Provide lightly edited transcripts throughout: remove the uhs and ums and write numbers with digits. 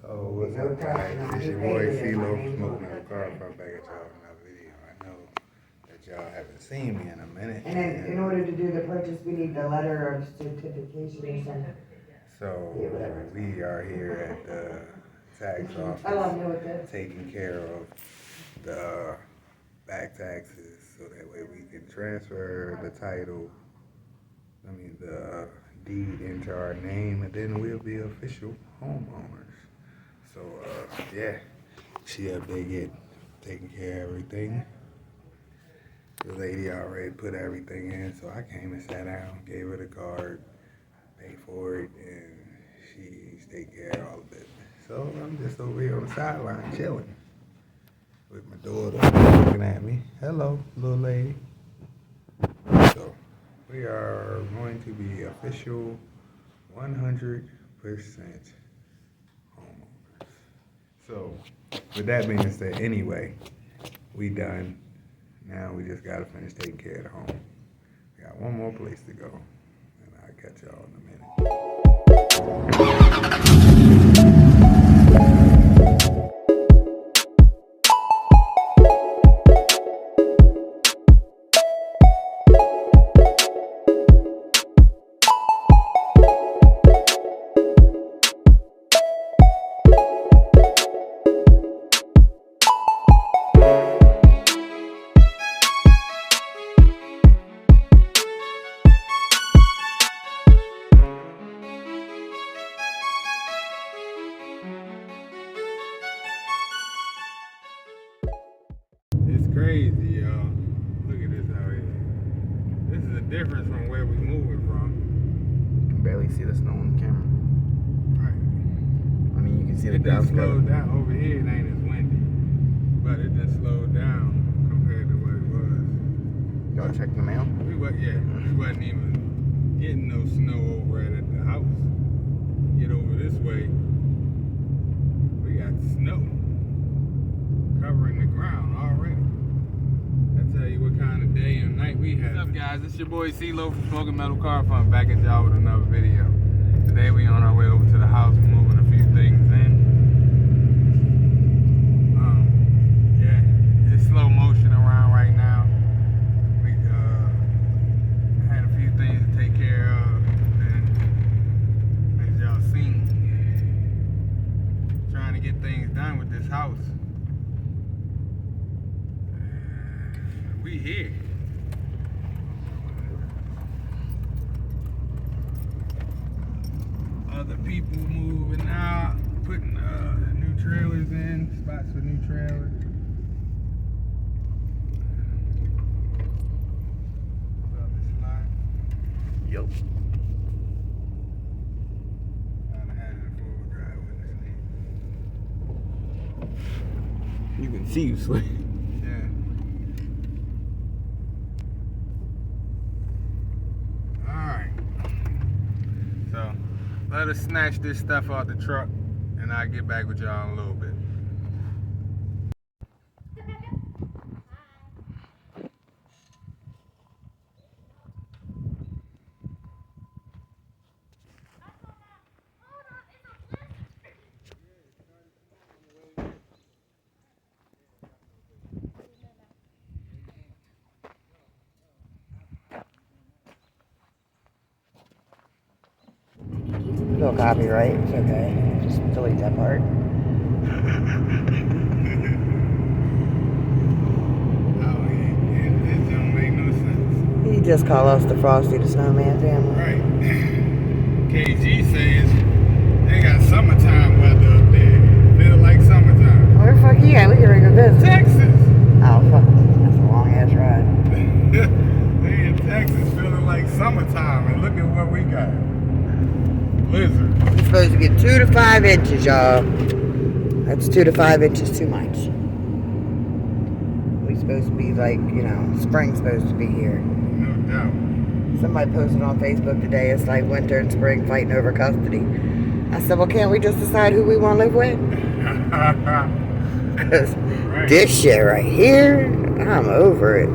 Oh, what's up, guys? It's your boy CeeLo from Smoking Out the Car from back at y'all with another video. I know that y'all haven't seen me in a minute. And then in order to do the purchase, we need the letter of certification or something. So we are here at the tax I love office you with this. taking care of the back taxes so that way we can transfer the title, the deed into our name, and then we'll be official homeowners. So, yeah, she up there taking care of everything. The lady already put everything in, so I came and sat down, gave her the card, paid for it, and she's taking care of all of it. So I'm just over here on the sideline chilling with my daughter looking at me. Hello, little lady. So we are going to be official 100% homeowners. So with that being said, anyway, we done. Now we just gotta finish taking care of the home. We got one more place to go, and I'll catch y'all in a minute. It's crazy, y'all. Look at this out here. This is a difference from where we moving from. You can barely see the snow on the camera. Right. I mean, you can see the It done clouds slowed coming. down. Over here it ain't as windy, but it done slowed down compared to what it was. Y'all check the mail? We wasn't even getting no snow over at the house. Get over this way, we got snow covering the ground already. That tell you what kind of day and night we have. What's up, guys? It's your boy CeeLo from Smoking Metal Car Fun back at y'all with another video. Today we on our way over to the house. We're moving a few things in. Yeah, it's slow motion around right now. We had a few things to take care of, and as y'all seen, trying to get things done with this house. We here. Other people moving out, putting new trailers in, spots for new trailers. What's up, this lot? Yup. Kinda had it in full drive with this. You can see you sleep. Yeah. Alright. So, let us snatch this stuff out the truck, and I'll get back with y'all in a little bit. No copyright, it's okay. Just delete that part. Oh, yeah, it don't make no sense. You just call us the Frosty the Snowman family. Right. KG says they got summertime weather up there. Feel like summertime. Where the fuck you at? We can ring a visit. Texas. Oh, fuck. That's a long ass ride. They in Texas feeling like summertime, and look at what we got. Blizzard. We're supposed to get 2 to 5 inches, y'all. That's 2 to 5 inches too much. We're supposed to be like, spring's supposed to be here. No doubt. Somebody posted on Facebook today, it's like winter and spring fighting over custody. I said, well, can't we just decide who we want to live with? Because this shit right here, I'm over it.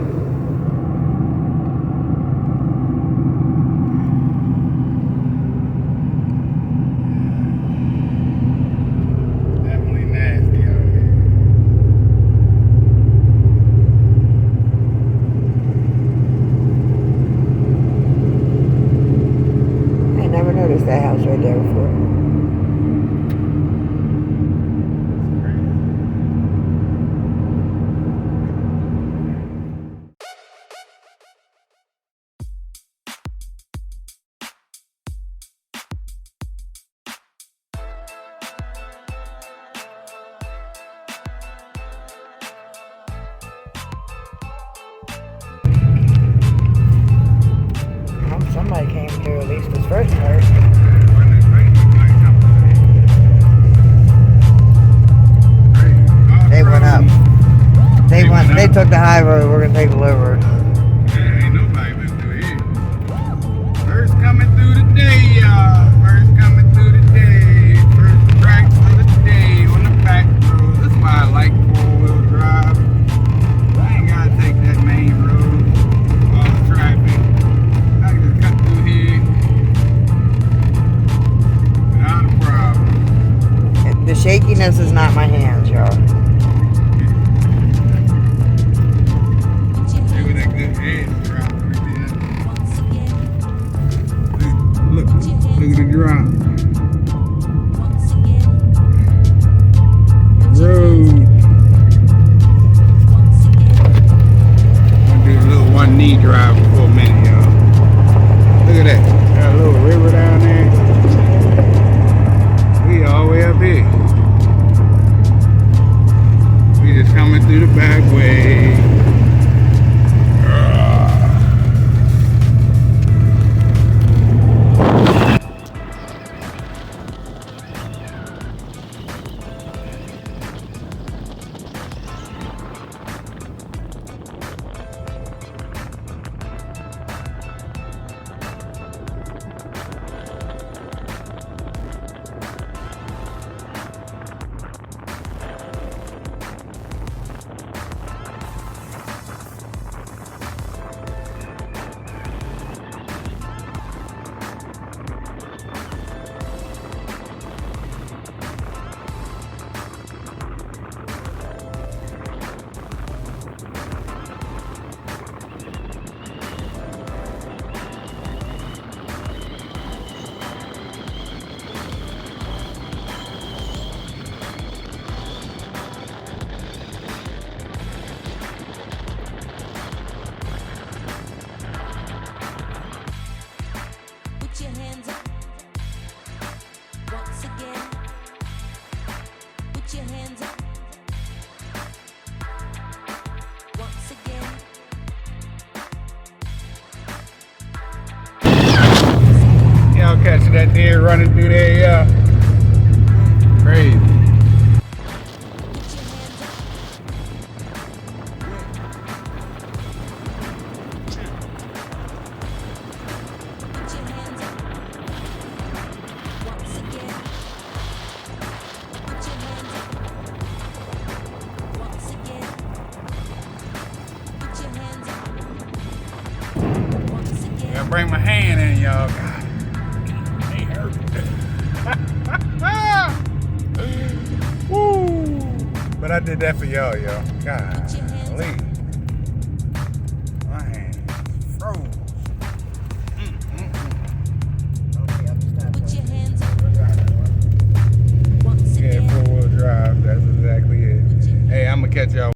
Somebody came to at least this first part. They went up. They took the high road. We're gonna take the low road. Ain't nobody been through here. First coming through the day, y'all. First coming through the day. First tracks of the day on the back road. That's why I like 4-wheel drive. I ain't gotta take that main road. All the traffic. I can just cut through here without a problem. The shakiness is not my hands, y'all. Look at that good head drop right there. Look at the drop. Road. I'm gonna do a little one knee drive for a minute, y'all. Look at that. Got a little river down there. We all the way up here. We just coming through the back way. Put your hands up once again. Put your hands up once again. Y'all catching that deer running through there, yeah. Crazy. Put your hands up once again. Put your hands up once again. Put your hands up once again. Gotta bring my hand in, y'all. God, they hurt. Woo! But I did that for y'all, y'all. God, leave. My hand froze. Put your hands up once Yeah, again. 4-wheel drive. That's exactly it. Hey, I'm gonna catch y'all.